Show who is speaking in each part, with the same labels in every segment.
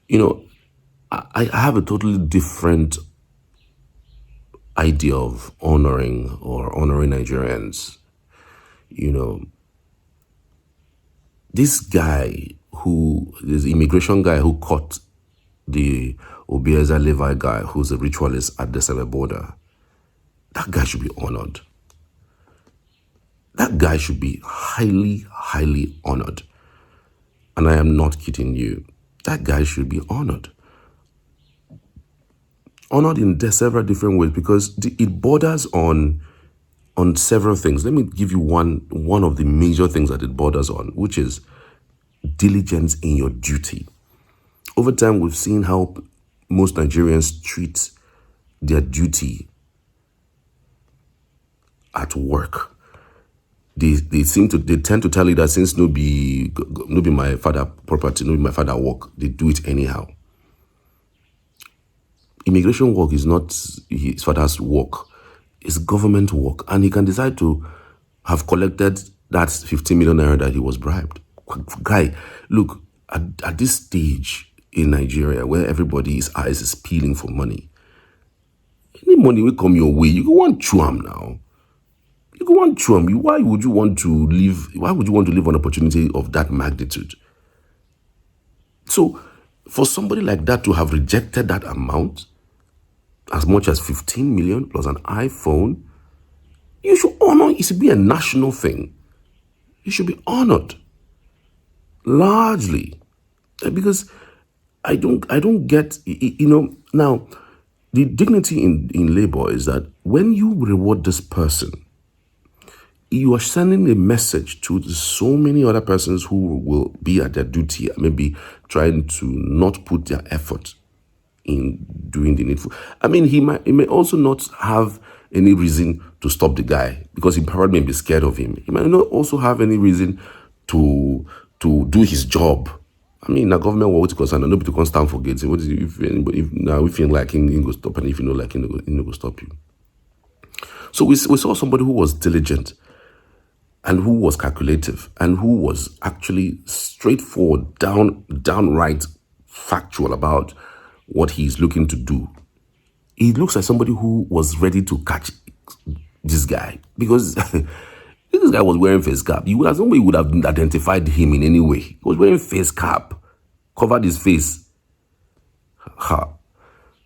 Speaker 1: You know, I have a totally different idea of honoring Nigerians. You know, this immigration guy who caught the Obieza Levi guy, who's a ritualist at the Sebe border, that guy should be honored. That guy should be highly, highly honored. And I am not kidding you. That guy should be honored. Honored in several different ways because it borders on several things. Let me give you one of the major things that it borders on, which is diligence in your duty. Over time, we've seen how most Nigerians treat their duty at work. They tend to tell you that since no be my father property, no be my father work, they do it anyhow. Immigration work is not his father's work. It's government work. And he can decide to have collected that 15 million naira that he was bribed. Guy, look, at this stage in Nigeria where everybody's eyes is peeling for money, any money will come your way, you go want chuam now. You go want chuam. Why would you want to live on an opportunity of that magnitude? So for somebody like that to have rejected that amount, as much as 15 million plus an iPhone, you should honor. It should be a national thing. You should be honored largely, because I don't get, now the dignity in labor is that when you reward this person, you are sending a message to so many other persons who will be at their duty, maybe trying to not put their effort in doing the needful. I mean, he may also not have any reason to stop the guy because he probably may be scared of him. He might not also have any reason to do his job. I mean, the government will concern, nobody can stand for gates. What is if you like him, he will stop, and if you know like him, he will stop you. So we saw somebody who was diligent and who was calculative and who was actually straightforward, downright factual about what he's looking to do. He looks like somebody who was ready to catch this guy because this guy was wearing face cap. Somebody would have identified him in any way. He was wearing face cap, covered his face.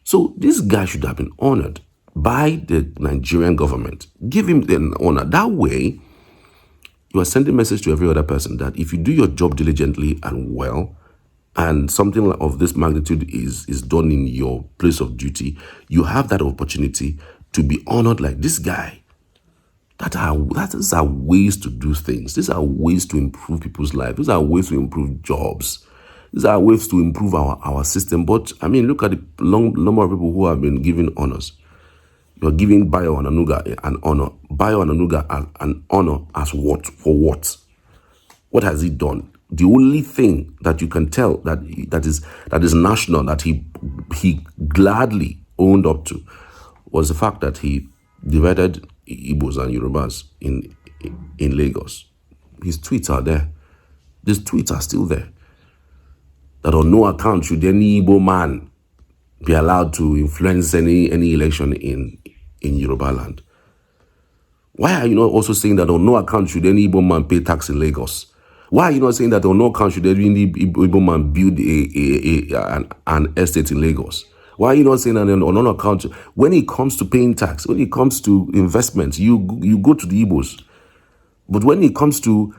Speaker 1: So this guy should have been honored by the Nigerian government. Give him an honor. That way, you are sending a message to every other person that if you do your job diligently and well, and something of this magnitude is done in your place of duty, you have that opportunity to be honored like this guy. These are ways to do things. These are ways to improve people's lives. These are ways to improve jobs. These are ways to improve our system. But, I mean, look at the number of people who have been given honors. You're giving Bayo Onanuga an honor. Bayo Onanuga an honor as what? For what? What has he done? The only thing that you can tell that is national, that he gladly owned up to, was the fact that he divided Igbos and Yorubas in Lagos. His tweets are there. These tweets are still there. That on no account should any Igbo man be allowed to influence any election in Yoruba land. Why are you not also saying that on no account should any Igbo man pay tax in Lagos? Why are you not saying that on no account should any Igbo man build an estate in Lagos? Why are you not saying that on no account, when it comes to paying tax, when it comes to investments, you go to the Igbos. But when it comes to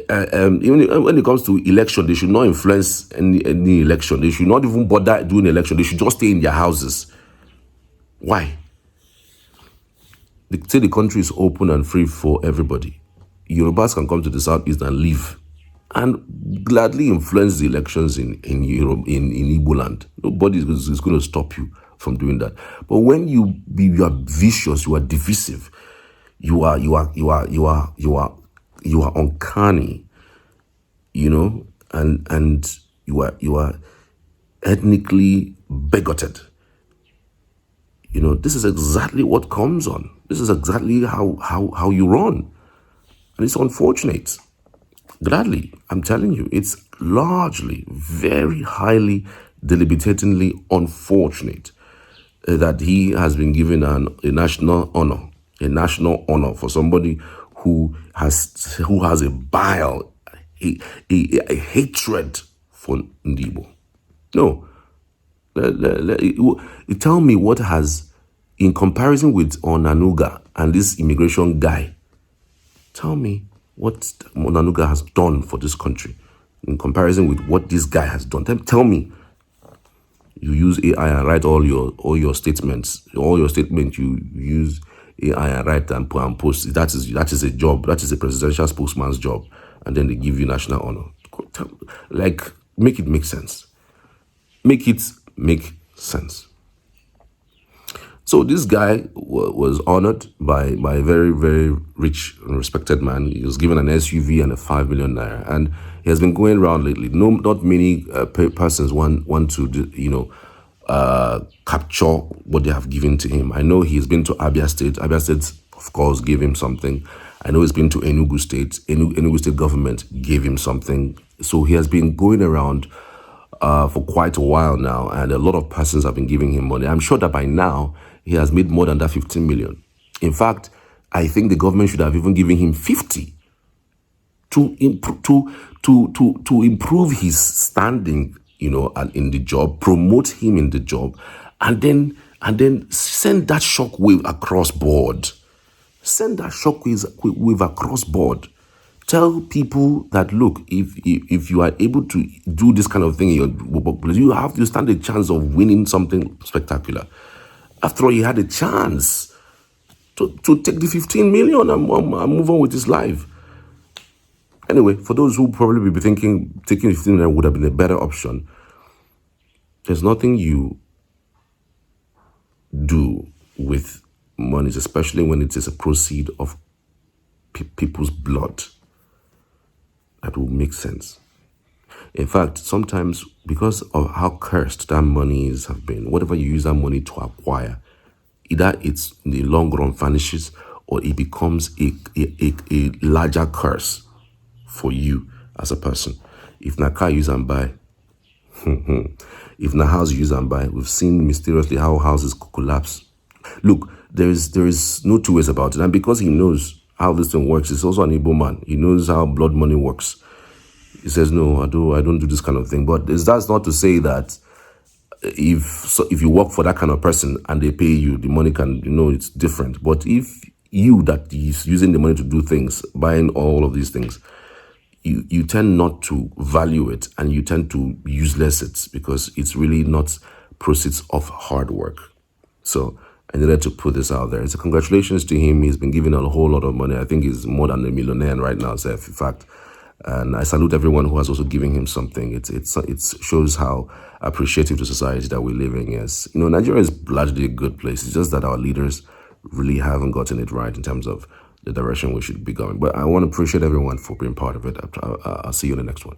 Speaker 1: even when it comes to election, they should not influence any election. They should not even bother doing election. They should just stay in their houses. Why? They say the country is open and free for everybody. Yorubas can come to the southeast and live and gladly influence the elections in Europe, in Igbo land. Nobody is going to stop you from doing that. But when you are vicious, you are divisive, you are uncanny, and you are ethnically bigoted. This is exactly what comes on. This is exactly how you run. And it's unfortunate. Gladly, I'm telling you, it's largely, very highly, debilitatingly unfortunate that he has been given a national honor for somebody who has a bile, a hatred for Ndibo. No, tell me what has, in comparison with Onanuga and this immigration guy, tell me what Onanuga has done for this country in comparison with what this guy has done. Tell me. You use AI and write all your statements. All your statements you use AI and write and post. That is a job. That is a presidential spokesman's job. And then they give you national honor. Like, make it make sense. Make it make sense. So this guy was honored by a very, very rich and respected man. He was given an SUV and a 5 million naira. And he has been going around lately. No, not many persons want to, capture what they have given to him. I know he's been to Abia State. Abia State, of course, gave him something. I know he's been to Enugu State. Enugu State government gave him something. So he has been going around for quite a while now, and a lot of persons have been giving him money. I'm sure that by now he has made more than that 15 million. In fact, I think the government should have even given him 50 to improve his standing, in the job, promote him in the job, and then send that shockwave across board. Send that shockwave across board. Tell people that, look, if you are able to do this kind of thing in your workplace, you stand a chance of winning something spectacular. After all, he had a chance to take the 15 million and move on with his life. Anyway, for those who probably be thinking taking 15 million would have been a better option, there's nothing you do with monies, especially when it is a proceed of people's blood, that will make sense. In fact, sometimes because of how cursed that money have been, whatever you use that money to acquire, either it's in the long run vanishes or it becomes a larger curse for you as a person. If na car use and buy, if na house use and buy, we've seen mysteriously how houses collapse. Look, there is no two ways about it. And because he knows how this thing works, he's also an Igbo man. He knows how blood money works. He says, no, I don't do this kind of thing. But that's not to say that if you work for that kind of person and they pay you, the money can, it's different. But if you that is using the money to do things, buying all of these things, you tend not to value it and you tend to useless it because it's really not proceeds of hard work. So I needed to put this out there. So congratulations to him. He's been given a whole lot of money. I think he's more than a millionaire right now, in fact. And I salute everyone who has also given him something. It shows how appreciative the society that we're living is. Nigeria is largely a good place. It's just that our leaders really haven't gotten it right in terms of the direction we should be going. But I want to appreciate everyone for being part of it. I'll see you in the next one.